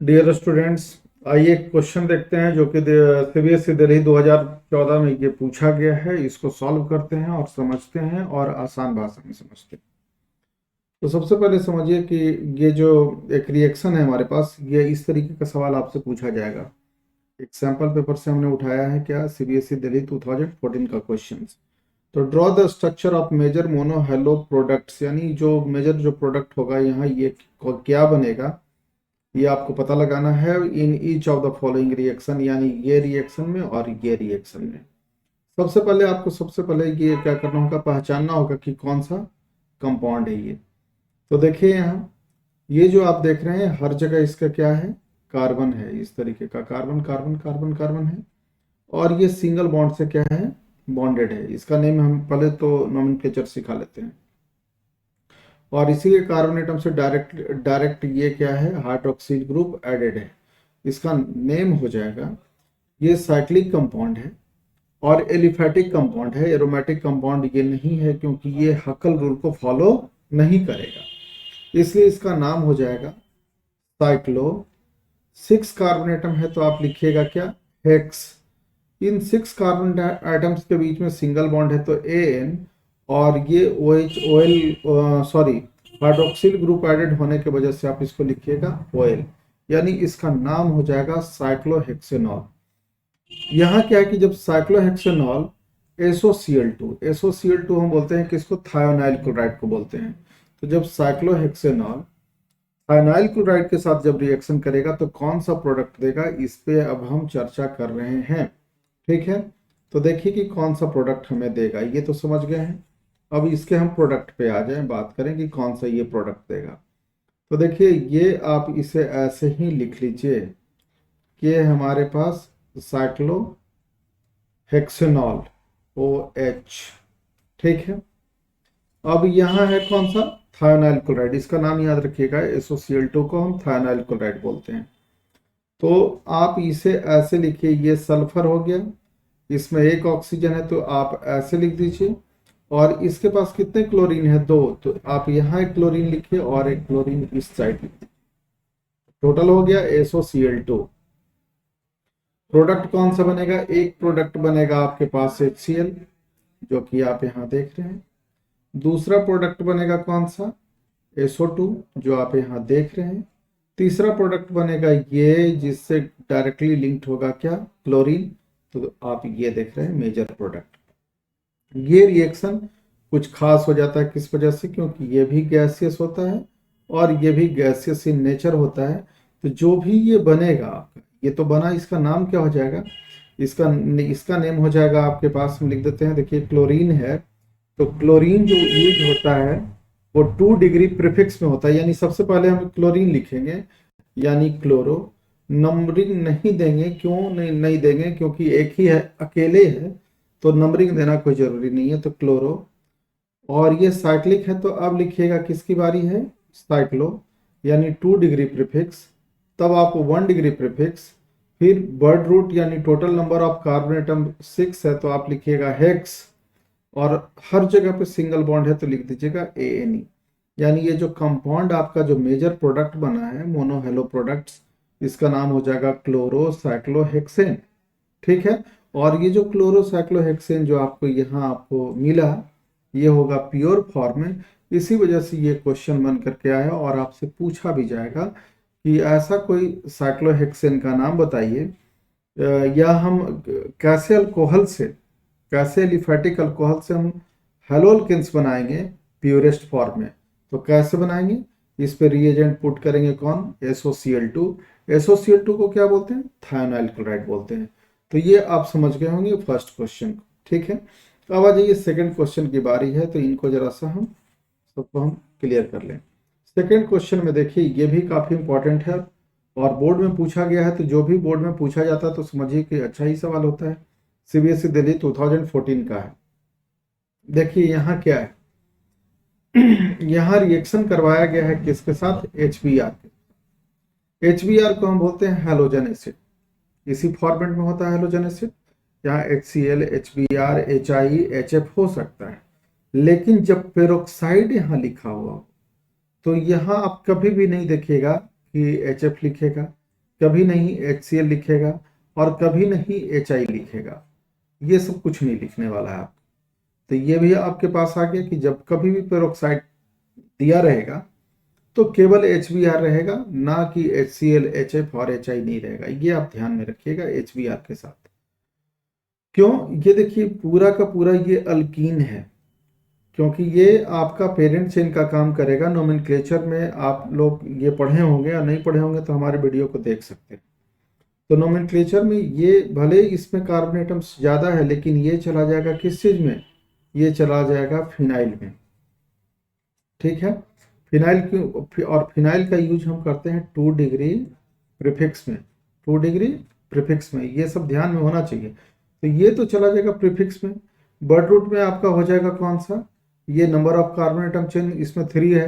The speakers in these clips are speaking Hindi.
डियर स्टूडेंट्स, आइए एक क्वेश्चन देखते हैं जो कि सीबीएसई दिल्ली 2014 में ये पूछा गया है। इसको सॉल्व करते हैं और समझते हैं और आसान भाषा में समझते हैं। तो सबसे पहले समझिए कि ये जो एक रिएक्शन है हमारे पास, ये इस तरीके का सवाल आपसे पूछा जाएगा। एक सैंपल पेपर से हमने उठाया है क्या, सीबीएसई दिल्ली 2014 का क्वेश्चन। तो draw the structure of major mono halo products, यानी जो मेजर जो प्रोडक्ट होगा यहाँ ये क्या बनेगा, ये आपको पता लगाना है इन each of the following reaction, यानी ये रिएक्शन में और ये रिएक्शन में। सबसे पहले ये क्या करना होगा, पहचानना होगा कि कौन सा कंपाउंड है ये। तो देखिए यहाँ ये जो आप देख रहे हैं हर जगह इसका क्या है, कार्बन है। इस तरीके का कार्बन कार्बन कार्बन कार्बन है और ये सिंगल बॉन्ड से क्या है, बॉन्डेड है। इसका नेम हम पहले तो नोमेनक्लेचर सिखा लेते हैं। और इसी के कार्बन एटम से डायरेक्ट डायरेक्ट ये क्या है, हाइड्रोक्सिल ग्रुप एडेड है। इसका नेम हो जाएगा, ये साइक्लिक कंपाउंड है और एलिफेटिक कंपाउंड है। एरोमेटिक कंपाउंड ये नहीं है क्योंकि ये हकल रूल को फॉलो नहीं करेगा, इसलिए इसका नाम हो जाएगा साइक्लो। 6 कार्बन एटम है तो आप लिखिएगा क्या, हेक्स। इन 6 कार्बन एटम्स के बीच में सिंगल बॉन्ड है तो एन, और ये O H O L sorry hydroxyl group added होने की वजह से आप इसको लिखिएगा ओ एल, यानी इसका नाम हो जाएगा साइक्लोहेक्सेनॉल। यहाँ क्या है कि जब साइक्लोहेक्सेनॉल एसोसीएल टू हम बोलते हैं किसको, थायोनाइल क्लोराइड को बोलते हैं। तो जब साइक्लोहेक्सेनॉल थायोनाइल क्लोराइड के साथ जब रिएक्शन करेगा तो कौन सा प्रोडक्ट देगा, इस पे अब हम चर्चा कर रहे हैं। ठीक है, तो देखिए कि कौन सा प्रोडक्ट हमें देगा, ये तो समझ गए हैं। अब इसके हम प्रोडक्ट पे आ जाएं, बात करें कि कौन सा ये प्रोडक्ट देगा। तो देखिए ये आप इसे ऐसे ही लिख लीजिए कि हमारे पास साइक्लो हेक्सेनॉल ओ एच। ठीक है, अब यहाँ है कौन सा, थायोनाइल क्लोराइड। इसका नाम याद रखिएगा, एसोसिएल2 को हम थायोनाइल क्लोराइड बोलते हैं। तो आप इसे ऐसे लिखिए, ये सल्फर हो गया, इसमें एक ऑक्सीजन है तो आप ऐसे लिख दीजिए। और इसके पास कितने क्लोरीन है, 2, तो आप यहाँ एक क्लोरीन लिखिए और एक क्लोरीन इस साइड लिखिए। टोटल हो गया SOCl2। प्रोडक्ट कौन सा बनेगा, एक प्रोडक्ट बनेगा आपके पास HCl, जो कि आप यहाँ देख रहे हैं। दूसरा प्रोडक्ट बनेगा कौन सा, SO2, जो आप यहाँ देख रहे हैं। तीसरा प्रोडक्ट बनेगा ये, जिससे डायरेक्टली लिंक्ड होगा क्या, क्लोरीन, तो आप ये देख रहे हैं मेजर प्रोडक्ट। ये रिएक्शन कुछ खास हो जाता है, किस वजह से, क्योंकि ये भी गैसियस होता है और ये भी गैसियस इन नेचर होता है। तो जो भी ये बनेगा आपका, ये तो बना, इसका नाम क्या हो जाएगा, इसका इसका नेम हो जाएगा आपके पास, हम लिख देते हैं। देखिए क्लोरीन है तो क्लोरीन जो यूज होता है वो 2 डिग्री प्रीफिक्स में होता है, यानी सबसे पहले हम क्लोरीन लिखेंगे, यानी क्लोरो। नंबरिंग नहीं देंगे, क्यों नहीं देंगे, क्योंकि एक ही है, अकेले है, तो नंबरिंग देना कोई जरूरी नहीं है। तो क्लोरो, और ये साइक्लिक है तो अब लिखिएगा किसकी बारी है, साइक्लो, यानी 2 डिग्री प्रीफिक्स, तब आप 1 डिग्री प्रीफिक्स, फिर वर्ड रूट यानी total number of carbon atom 6 है तो आप लिखिएगा हेक्स, और हर जगह पे सिंगल बॉन्ड है तो लिख दीजिएगा ANE। यानी ये जो कंपाउंड आपका जो मेजर प्रोडक्ट बना है मोनो हेलो प्रोडक्ट्स, इसका नाम हो जाएगा क्लोरोसाइक्लोहेक्सेन। ठीक है, और ये जो क्लोरोसाइक्लोहेक्सेन जो आपको यहाँ आपको मिला, ये होगा प्योर फॉर्म में। इसी वजह से ये क्वेश्चन बन करके आया और आपसे पूछा भी जाएगा कि ऐसा कोई साइक्लोहेक्सेन का नाम बताइए, या हम कैसे अल्कोहल से, कैसे एलिफेटिक अल्कोहल से हम हेलोल्केन्स बनाएंगे प्योरेस्ट फॉर्म में। तो कैसे बनाएंगे, इस पे रिएजेंट पुट करेंगे कौन, SOCl2। SOCl2 को क्या बोलते हैं, थायोनाइल क्लोराइड बोलते हैं। तो ये आप समझ गए होंगे फर्स्ट क्वेश्चन को। ठीक है, अब आ जाइए सेकंड क्वेश्चन की बारी है, तो इनको जरा सा हम सबको हम क्लियर कर लें। सेकंड क्वेश्चन में देखिए ये भी काफी इंपॉर्टेंट है और बोर्ड में पूछा गया है, तो जो भी बोर्ड में पूछा जाता है तो समझिए कि अच्छा ही सवाल होता है। सीबीएसई दिल्ली 2014 का है। देखिए यहाँ क्या है, यहाँ रिएक्शन करवाया गया है किसके साथ, HBr के। HBr को हम बोलते हैं हैलोजन एसिड, इसी फॉर्मेट में होता है हैलोजन एसिड। यहाँ HCl, HBr, HI, HF हो सकता है, लेकिन जब पेरोक्साइड यहाँ लिखा हुआ हो तो यहाँ आप कभी भी नहीं देखिएगा कि HF लिखेगा, कभी नहीं HCl लिखेगा और कभी नहीं HI लिखेगा, ये सब कुछ नहीं लिखने वाला है आप। तो ये भी आपके पास आ गया कि जब कभी भी पेरोक्साइड दिया रहेगा तो केवल HBr रहेगा, ना कि HCl, HF और HI नहीं रहेगा। ये आप ध्यान में रखिएगा HBr के साथ। क्यों? ये देखिए पूरा का पूरा ये अल्कीन है, क्योंकि ये आपका पेरेंट चेन का काम करेगा। नोमेनक्लेचर में आप लोग ये पढ़े होंगे या नहीं पढ़े होंगे तो हमारे वीडियो को देख सकते हैं। तो नोमेनक्लेचर में ये भले इसमें कार्बन एटम्स ज़्यादा है, लेकिन ये चला जाएगा किस चीज़ में? ये चला जाएगा फिनाइल में। ठीक है, फिनाइल की, और फिनाइल का यूज हम करते हैं 2 डिग्री प्रीफिक्स में, 2 डिग्री प्रीफिक्स में, ये सब ध्यान में होना चाहिए। तो ये तो चला जाएगा प्रीफिक्स में। बर्ड रूट में आपका हो जाएगा कौन सा? ये number of carbon atom chain इसमें 3 है,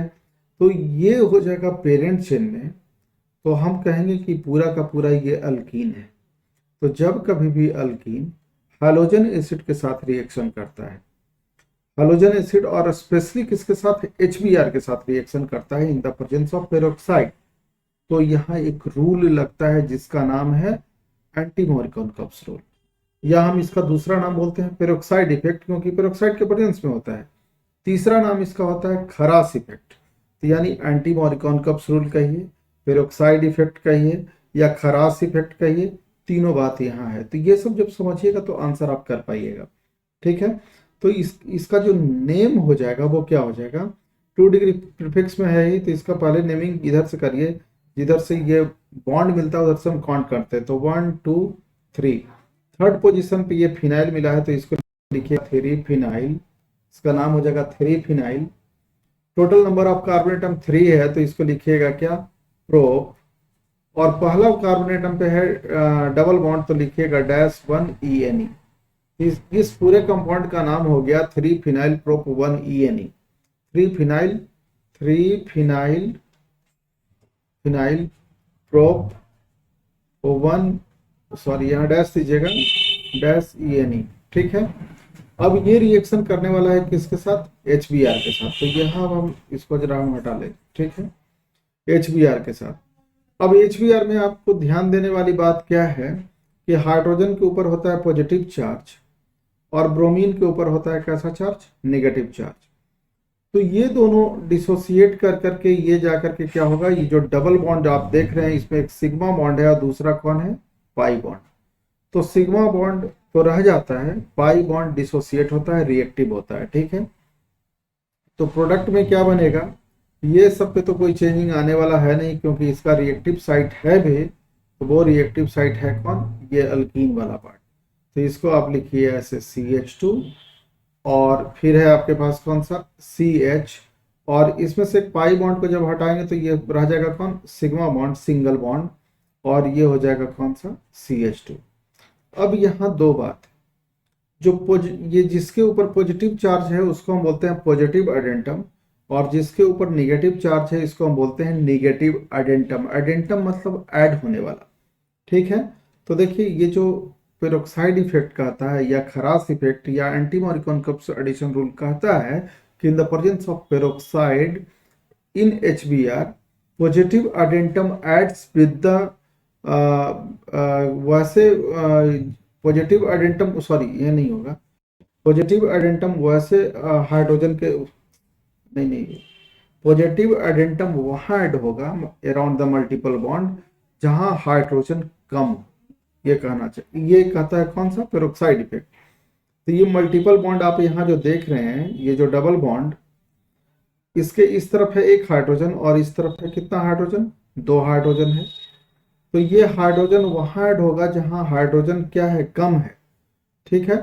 तो ये हो जाएगा पेरेंट चेन में। तो हम कहेंगे कि पूरा का पूरा ये अल्कीन है। तो जब कभी भी अल्कीन हैलोजन एसिड के साथ रिएक्शन करता है, हैलोजन एसिड और स्पेशली किसके साथ? HBr के साथ रिएक्शन करता है इन द प्रेजेंस ऑफ पेरोक्साइड, तो यहाँ एक रूल लगता है जिसका नाम है एंटी मोरिकॉन-कप्स रूल, या हम इसका दूसरा नाम बोलते हैं पेरोक्साइड इफेक्ट, क्योंकि पेरोक्साइड के प्रेजेंस में होता है। तीसरा नाम इसका होता है खरास इफेक्ट। तो यानी एंटी मोरिकॉन-कप्स रूल कहिए, पेरोक्साइड इफेक्ट कहिए, या खरास इफेक्ट कहिए, तीनों बात यहाँ है। तो ये सब जब समझिएगा तो आंसर आप कर पाइएगा। ठीक है, तो इसका जो नेम हो जाएगा वो क्या हो जाएगा? 2 डिग्री प्रीफिक्स में है ही, तो इसका पहले नेमिंग इधर से करिए, जिधर से ये बॉन्ड मिलता है उधर से हम काउंट करते हैं। तो 1 2 3, थर्ड पोजीशन पे ये फिनाइल मिला है, तो इसको लिखिए 3 फिनाइल, इसका नाम हो जाएगा 3 phenyl. Total number of carbon atom 3 है, तो इसको लिखिएगा क्या? प्रोप। और पहला कार्बन एटम पे है डबल बॉन्ड, तो लिखिएगा -1 ENE। इस पूरे कंपाउंड का नाम हो गया 3 phenyl prop 1 ENE। 3 phenyl prop 1, sorry यहाँ डैश दीजिएगा, -ENE। ठीक है, अब ये रिएक्शन करने वाला है किसके साथ? HBr के साथ। तो यहाँ हम इसको जरा हम हटा लें। ठीक है, HBr के साथ। अब HBr में आपको ध्यान देने वाली बात क्या है कि हाइड्रोजन के ऊपर होता है पॉजिटिव चार्ज और ब्रोमीन के ऊपर होता है कैसा चार्ज? Negative charge. तो ये दोनों डिसोसिएट कर करके ये जा करके क्या होगा? ये जो डबल बॉन्ड आप देख रहे हैं इसमें एक सिग्मा बॉन्ड है और दूसरा कौन है? Pi bond. तो सिग्मा बॉन्ड तो रह जाता है, पाई बॉन्ड डिसोसिएट होता है, रिएक्टिव होता है। ठीक है, तो प्रोडक्ट में क्या बनेगा? ये सब पे तो कोई चेंजिंग आने वाला है नहीं, क्योंकि इसका रिएक्टिव साइट है भी, तो वो रिएक्टिव साइट है कौन? ये अल्कीन वाला पार्ट। तो इसको आप लिखिए ऐसे CH2, और फिर है आपके पास कौन सा? CH, और इसमें से पाई बॉन्ड को जब हटाएंगे तो ये रह जाएगा कौन? सिग्मा बॉन्ड, सिंगल बॉन्ड, और ये हो जाएगा कौन सा? CH2। अब यहाँ दो बात, जो ये जिसके ऊपर पॉजिटिव चार्ज है उसको हम बोलते हैं पॉजिटिव एडेंटम, और जिसके ऊपर नेगेटिव चार्ज है इसको हम बोलते हैं नेगेटिव एडेंटम। एडेंटम मतलब ऐड होने वाला। ठीक है, तो देखिए ये जो पेरोक्साइड इफेक्ट कहता है, या खरास इफेक्ट, या एंटी मोरिकॉन-कप्स एडिशन रूल कहता है कि in the presence of peroxide in HBr positive addendum adds with the वैसे पॉजिटिव एडेंटम, सॉरी ये नहीं होगा, पॉजिटिव एडेंटम वैसे हाइड्रोजन के नहीं, पॉजिटिव एडेंटम वहां ऐड होगा अराउंड द मल्टीपल बॉन्ड जहां हाइड्रोजन कम, ये कहना चाहिए। ये कहता है कौन सा? Peroxide effect. तो ये मल्टीपल बॉन्ड आप यहाँ जो देख रहे हैं, ये जो डबल बॉन्ड, इसके इस तरफ है एक हाइड्रोजन और इस तरफ है कितना हाइड्रोजन? 2 हाइड्रोजन है। तो ये हाइड्रोजन वहां ऐड होगा जहां हाइड्रोजन क्या है? कम है। ठीक है,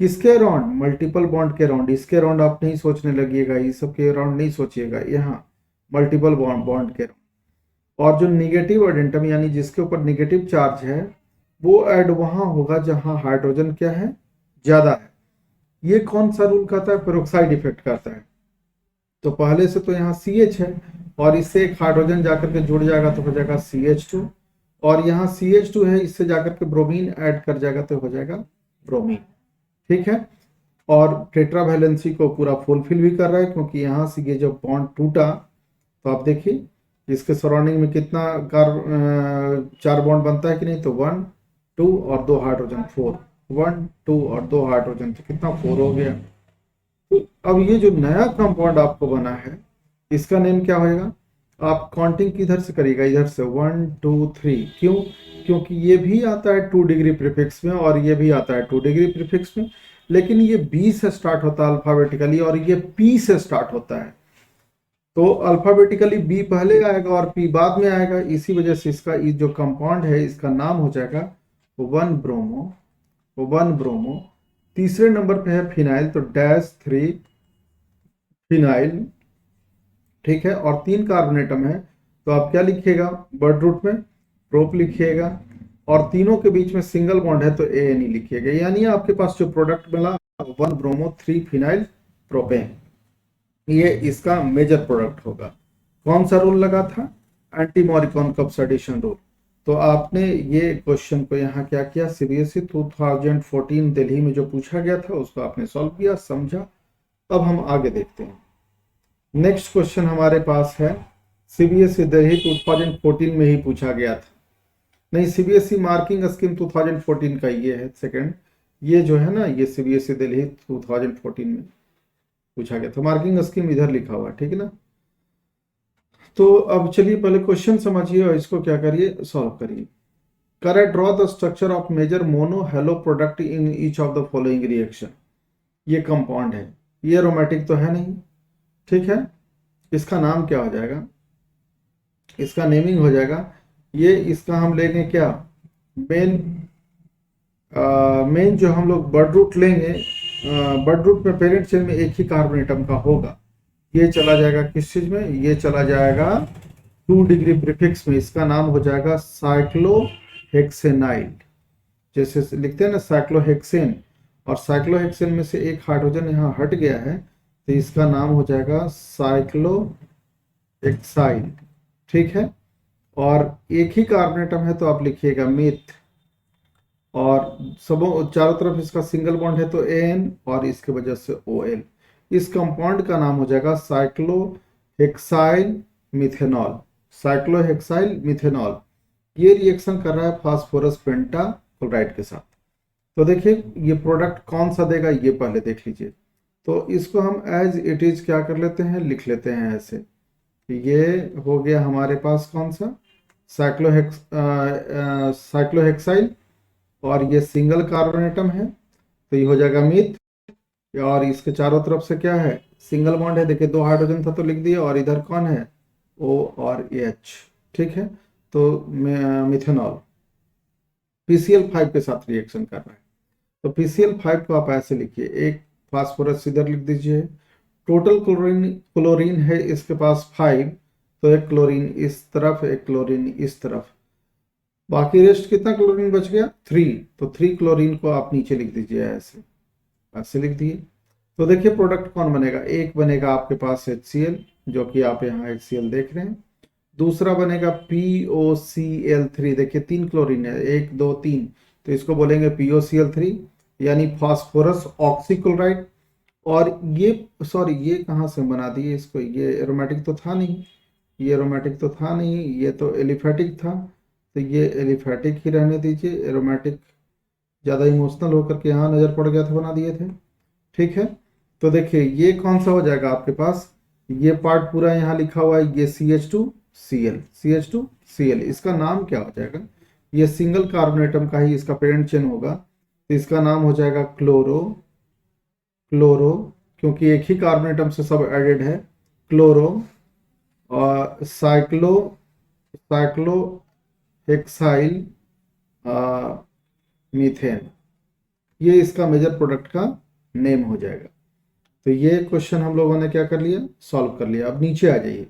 किसके अराउंड? मल्टीपल बॉन्ड के अराउंड। इसके अराउंड आप नहीं सोचने लगिएगा, ये सब के अराउंड नहीं सोचिएगा, यहाँ मल्टीपल बॉन्ड के अराउंड। और जो निगेटिव एडेंटम यानी जिसके ऊपर निगेटिव चार्ज है वो ऐड वहां होगा जहां हाइड्रोजन क्या है? ज्यादा है। ये कौन सा रूल कहता है? पेरोक्साइड इफेक्ट कहता है। तो पहले से तो यहाँ CH है और इससे एक हाइड्रोजन जाकर के जुड़ जाएगा तो हो जाएगा CH2, और यहाँ CH2 है, इससे जाकर के ब्रोमीन ऐड कर जाएगा तो हो जाएगा ब्रोमीन। ठीक है, और टेट्रा वैलेंसी को पूरा फुलफिल भी कर रहा है, क्योंकि यहाँ से ये जब बॉन्ड टूटा तो आप देखिए इसके सराउंडिंग में कितना चार बॉन्ड बनता है कि नहीं, तो 1 2 और 2 हाइड्रोजन 4, 1 2 और 2 हाइड्रोजन, तो कितना 4 हो गया। तो अब ये जो नया कंपाउंड आपको बना है इसका नेम क्या होएगा, आप काउंटिंग किधर से करिएगा, इधर से 1 2 3। क्यों, क्योंकि ये भी आता है 2 डिग्री प्रीफिक्स में और ये भी आता है 2 डिग्री प्रीफिक्स में, लेकिन ये बी से स्टार्ट होता है अल्फाबेटिकली और ये पी से स्टार्ट होता है। तो अल्फाबेटिकली बी पहले आएगा और पी बाद में आएगा, इसी वजह से इसका ये जो कंपाउंड है इसका नाम हो जाएगा 1 ब्रोमो, 1 ब्रोमो। तीसरे नंबर पे है फिनाइल, तो -3 फिनाइल, ठीक है। और 3 कार्बन एटम है, तो आप क्या लिखिएगा, वर्ड रूट में प्रोप लिखिएगा, और तीनों के बीच में सिंगल बॉन्ड है तो ANE लिखिएगा। यानी आपके पास जो प्रोडक्ट मिला 1 ब्रोमो 3 फिनाइल प्रोपेन, ये इसका मेजर प्रोडक्ट होगा। कौन सा रूल लगा था, anti Markovnikov's addition rule. तो आपने ये क्वेश्चन को यहाँ क्या किया, CBSE 2014 दिल्ली में जो पूछा गया था उसको आपने सॉल्व किया, समझा। अब हम आगे देखते हैं। नेक्स्ट क्वेश्चन हमारे पास है CBSE दिल्ली 2014 में ही पूछा गया था, नहीं CBSE मार्किंग स्कीम 2014 का ये है सेकंड, ये जो है ना ये CBSE दिल्ली 2014 में पूछा गया था, मार्किंग स्कीम इधर लिखा हुआ है, ठीक है ना। तो अब चलिए पहले क्वेश्चन समझिए और इसको क्या करिए, सॉल्व करिए। Correct, draw the structure of major mono halo product in each of the following reaction. ये कंपाउंड है, ये एरोमेटिक तो है नहीं, ठीक है। इसका नाम क्या हो जाएगा, इसका नेमिंग हो जाएगा, ये इसका हम लेंगे क्या, मेन मेन जो हम लोग बर्ड रूट लेंगे, बर्ड रूट में पेरेंट चेन में एक ही कार्बन एटम का होगा, ये चला जाएगा किस चीज में, ये चला जाएगा 2 डिग्री प्रीफिक्स में, इसका नाम हो जाएगा साइक्लोहेक्सेनाइल। जैसे लिखते हैं ना साइक्लोहेक्सेन, और साइक्लोहेक्सेन में से एक हाइड्रोजन यहाँ हट गया है तो इसका नाम हो जाएगा साइक्लोहेक्साइल, ठीक है। और एक ही कार्बन एटम है तो आप लिखिएगा मिथ, और सब चारों तरफ इसका सिंगल बॉन्ड है तो AN, और इसके वजह से OL। इस कंपाउंड का नाम हो जाएगा साइक्लोहेक्साइल मिथेनॉल, साइक्लोहेक्साइल मिथेनॉल। ये रिएक्शन कर रहा है फास्फोरस पेंटाक्लोराइड के साथ। तो देखिए ये प्रोडक्ट कौन सा देगा ये पहले देख लीजिए। तो इसको हम एज इट इज क्या कर लेते हैं, लिख लेते हैं ऐसे। ये हो गया हमारे पास कौन सा, साइक्लोहेक्साइल, और ये सिंगल कार्बन एटम है तो ये हो जाएगा मिथ, और इसके चारों तरफ से क्या है, सिंगल बॉन्ड है, देखिए 2 हाइड्रोजन था तो लिख दिया, और इधर कौन है O और H, ठीक है। तो मिथेनॉल PCl5 के साथ रिएक्शन कर रहा है, तो PCl5 को आप ऐसे लिखिए, एक फास्फोरस इधर लिख दीजिए, टोटल क्लोरीन है इसके पास 5, तो एक क्लोरीन इस तरफ एक क्लोरीन इस तरफ, बाकी रेस्ट कितना क्लोरीन बच गया 3, तो 3 क्लोरीन को आप नीचे लिख दीजिए ऐसे, ऐसे लिख दिए। तो देखिए प्रोडक्ट कौन बनेगा, एक बनेगा आपके पास HCl, जो कि आप यहाँ HCl देख रहे हैं, दूसरा बनेगा POCl3, देखिए 3 क्लोरीन है, 1 2 3, तो इसको बोलेंगे POCl3 यानी फास्फोरस ऑक्सीक्लोराइड। और ये सॉरी ये कहाँ से बना दिए इसको, ये एरोमेटिक तो था नहीं, ये एरोमेटिक तो था नहीं, ये तो एलिफेटिक था, तो ये एलिफेटिक ही रहने दीजिए, एरोमेटिक ज़्यादा इमोशनल होकर के यहाँ नज़र पड़ गया था, बना दिए थे, ठीक है। तो देखिए ये कौन सा हो जाएगा आपके पास, ये पार्ट पूरा यहाँ लिखा हुआ है, ये CH2Cl, CH2Cl, इसका नाम क्या हो जाएगा, ये सिंगल कार्बन एटम का ही इसका पेरेंट चेन होगा, तो इसका नाम हो जाएगा क्लोरो, क्लोरो, क्योंकि एक ही कार्बन एटम से सब एडेड है, क्लोरो, और साइक्लो हेक्साइल मीथेन, ये इसका मेजर प्रोडक्ट का नेम हो जाएगा। तो ये क्वेश्चन हम लोगों ने क्या कर लिया, सॉल्व कर लिया। अब नीचे आ जाइए,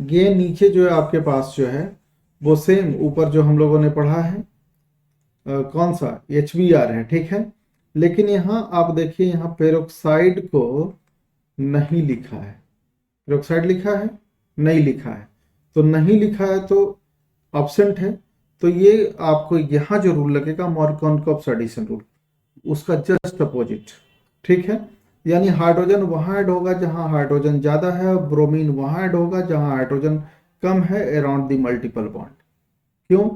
ये नीचे जो है आपके पास जो है वो सेम ऊपर जो हम लोगों ने पढ़ा है, कौन सा HBr है, ठीक है। लेकिन यहाँ आप देखिए यहाँ पेरोक्साइड को नहीं लिखा है, पेरोक्साइड लिखा है नहीं लिखा है, तो नहीं लिखा है तो ऑब्सेंट है, तो ये आपको यहाँ जो रूल लगेगा मॉर्कन-कप्स एडिशन रूल, उसका जस्ट अपोजिट, ठीक है। यानी हाइड्रोजन वहां ऐड होगा जहां हाइड्रोजन ज्यादा है, ब्रोमीन वहां ऐड होगा जहां हाइड्रोजन कम है अराउंड द मल्टीपल बॉन्ड। क्यों?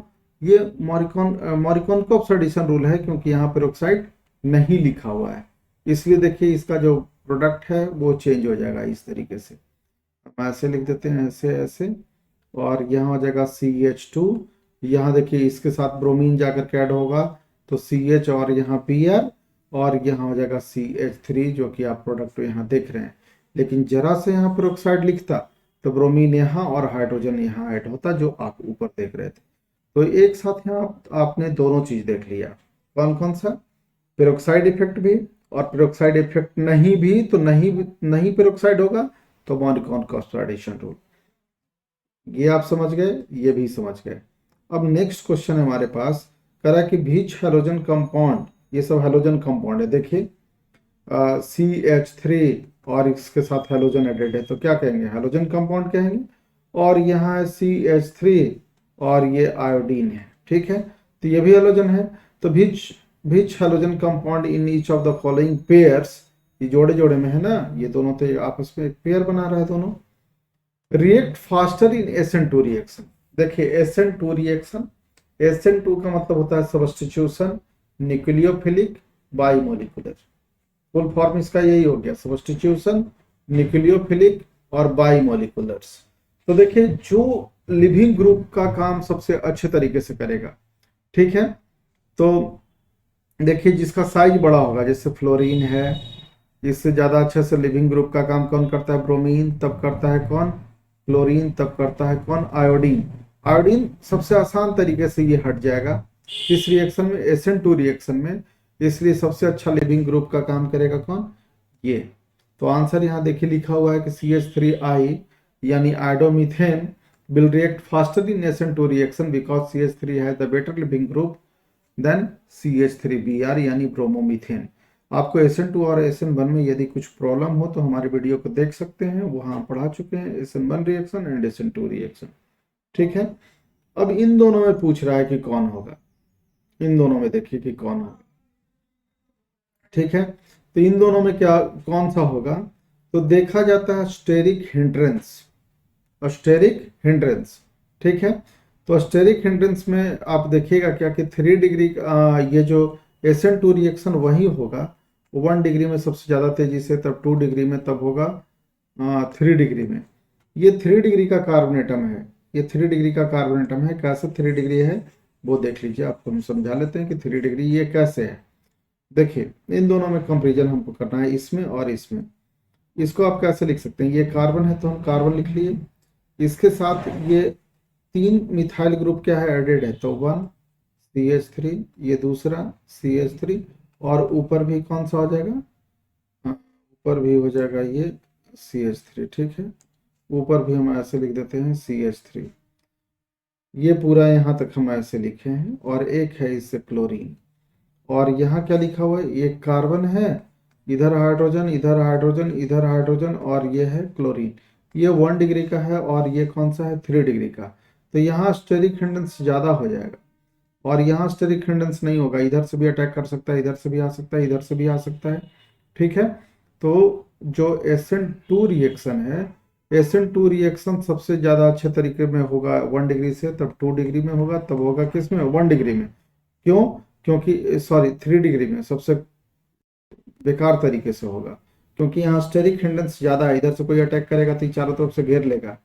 ये मॉरिकोनकोव एडिशन रूल है, क्योंकि यहाँ पेरोक्साइड नहीं लिखा हुआ है, इसलिए देखिए इसका जो प्रोडक्ट है वो चेंज हो जाएगा इस तरीके से। हम ऐसे लिख देते हैं, ऐसे ऐसे, और यहाँ हो जाएगा CH2। यहाँ देखिए इसके साथ ब्रोमीन जाकर के ऐड होगा तो CH, और यहाँ Br, और यहाँ हो जाएगा CH3, जो कि आप प्रोडक्ट यहाँ देख रहे हैं। लेकिन जरा से यहाँ पेरोक्साइड लिखता तो ब्रोमीन यहाँ और हाइड्रोजन यहाँ ऐड होता, जो आप ऊपर देख रहे थे। तो एक साथ यहाँ आपने दोनों चीज देख लिया। कौन कौन सा? पेरोक्साइड इफेक्ट भी, और पेरोक्साइड इफेक्ट नहीं भी तो नहीं पेरोक्साइड होगा तो मॉरिकोनकोव एडिशन रूल। ये आप समझ गए, ये भी समझ गए। अब नेक्स्ट क्वेश्चन है हमारे पास, कह रहा है कि बीच हैलोजन कंपाउंड, ये सब हैलोजन कंपाउंड है, देखिए CH3 और इसके साथ हैलोजन एडेड है तो क्या कहेंगे? हैलोजन कंपाउंड कहेंगे। और यहाँ है CH3 और ये आयोडीन है, ठीक है, तो ये भी हैलोजन है। तो which halogen compound in each of the following pairs, ये जोड़े जोड़े में है ना, ये दोनों तो आपस में एक पेयर बना रहा है दोनों। रिएक्ट फास्टर इन SN2 रिएक्शन। देखिए SN2 रिएक्शन, SN2 का मतलब होता है सब्स्टिट्यूशन न्यूक्लियोफिलिक बाइमोलिकुलर। फुल फॉर्म इसका यही हो गया, सब्स्टिट्यूशन न्यूक्लियोफिलिक और बाइमोलिकुलर्स। तो देखिए जो लिविंग ग्रुप का काम सबसे अच्छे तरीके से करेगा, ठीक है, तो देखिए जिसका साइज बड़ा होगा, जैसे फ्लोरीन है, इससे ज़्यादा अच्छे से लिविंग ग्रुप का काम कौन करता है? ब्रोमीन। तब करता है कौन? क्लोरीन। तब करता है कौन? आयोडीन। आयोडीन सबसे आसान तरीके से ये हट जाएगा किस रिएक्शन में? SN2 रिएक्शन में। इसलिए सबसे अच्छा लिविंग ग्रुप का काम करेगा कौन? ये। तो आंसर यहाँ देखिए लिखा हुआ है कि CH3I यानी आयोडोमीथेन will react faster in SN2 reaction because CH3 has the better living group than CH3Br यानी ब्रोमोमीथेन। आपको SN2 और SN1 में यदि कुछ प्रॉब्लम हो तो हमारे वीडियो को देख सकते हैं, वहां पढ़ा चुके हैं SN1 reaction and SN2 reaction, ठीक है। अब इन दोनों में पूछ रहा है कि कौन होगा, इन दोनों में देखिए कि कौन होगा, ठीक है। तो इन दोनों में क्या कौन सा होगा? तो देखा जाता है स्टेरिक हिंड्रेंस, स्टेरिक हिंड्रेंस, ठीक है। तो स्टेरिक हिंड्रेंस में आप देखिएगा क्या कि 3 डिग्री ये जो SN2 रिएक्शन वही होगा 1 डिग्री में सबसे ज़्यादा तेजी से, तब 2 डिग्री में, तब होगा 3 डिग्री में। ये 3 डिग्री का कार्बोनेटम है, ये 3 डिग्री का कार्बोनेटम है। कैसे 3 डिग्री है वो देख लीजिए, आपको हम समझा लेते हैं कि 3 डिग्री ये कैसे है। देखिए इन दोनों में कंपेरिजन हमको करना है, इसमें और इसमें। इसको आप कैसे लिख सकते हैं? ये कार्बन है तो हम कार्बन लिख लिए, इसके साथ ये 3 मिथाइल ग्रुप क्या है? एडेड है, तो 1 CH3, ये दूसरा CH3, और ऊपर भी कौन सा हो जाएगा? हाँ, ऊपर भी हो जाएगा ये CH3, ठीक है। ऊपर भी हम ऐसे लिख देते हैं CH3, ये पूरा यहाँ तक हम ऐसे लिखे हैं। और एक है इससे क्लोरीन, और यहाँ क्या लिखा हुआ है? ये कार्बन है, इधर हाइड्रोजन, इधर हाइड्रोजन, इधर हाइड्रोजन, और ये है क्लोरीन। ये 1 डिग्री का है और ये कौन सा है? 3 डिग्री का। तो यहाँ स्टेरिक हिंड्रेंस ज़्यादा हो जाएगा, और यहाँ स्टेरिक हिंड्रेंस नहीं होगा, इधर से भी अटैक कर सकता है, इधर से भी आ सकता है, इधर से भी आ सकता है, ठीक है। तो जो SN2 रिएक्शन है, SN2 रिएक्शन सबसे ज़्यादा अच्छे तरीके में होगा 1 डिग्री से, तब 2 डिग्री में होगा, तब होगा किस में? 1 डिग्री में। क्यों? क्योंकि सॉरी 3 डिग्री में सबसे बेकार तरीके से होगा, क्योंकि यहाँ स्टेरिक हिंड्रेंस ज़्यादा है। इधर से कोई अटैक करेगा तो चारों तरफ से घेर लेगा,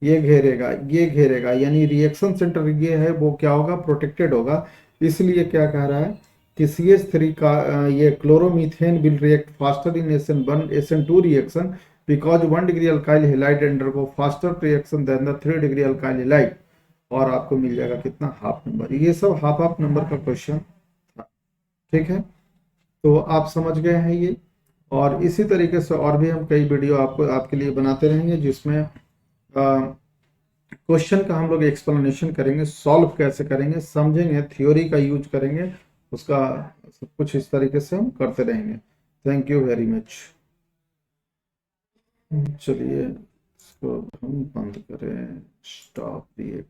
ये घेरेगा, ये घेरेगा, यानी रिएक्शन सेंटर ये है वो क्या होगा? प्रोटेक्टेड होगा। इसलिए क्या कह रहा है कि CH3 का ये chloromethane will react faster in SN1 SN2 reaction because 1 degree alkyl halide undergo faster reaction than the 3 degree alkyl halide. और आपको मिल जाएगा कितना? Half number. ये सब हाफ हाफ नंबर का क्वेश्चन था, ठीक है। तो आप समझ गए हैं ये। और इसी तरीके से और भी हम कई वीडियो आपको आपके लिए बनाते रहेंगे, जिसमें क्वेश्चन का हम लोग एक्सप्लेनेशन करेंगे, सॉल्व कैसे करेंगे, समझेंगे, थ्योरी का यूज करेंगे, उसका सब कुछ इस तरीके से हम करते रहेंगे। Thank you very much. चलिए इसको हम बंद करें, स्टॉप दिए।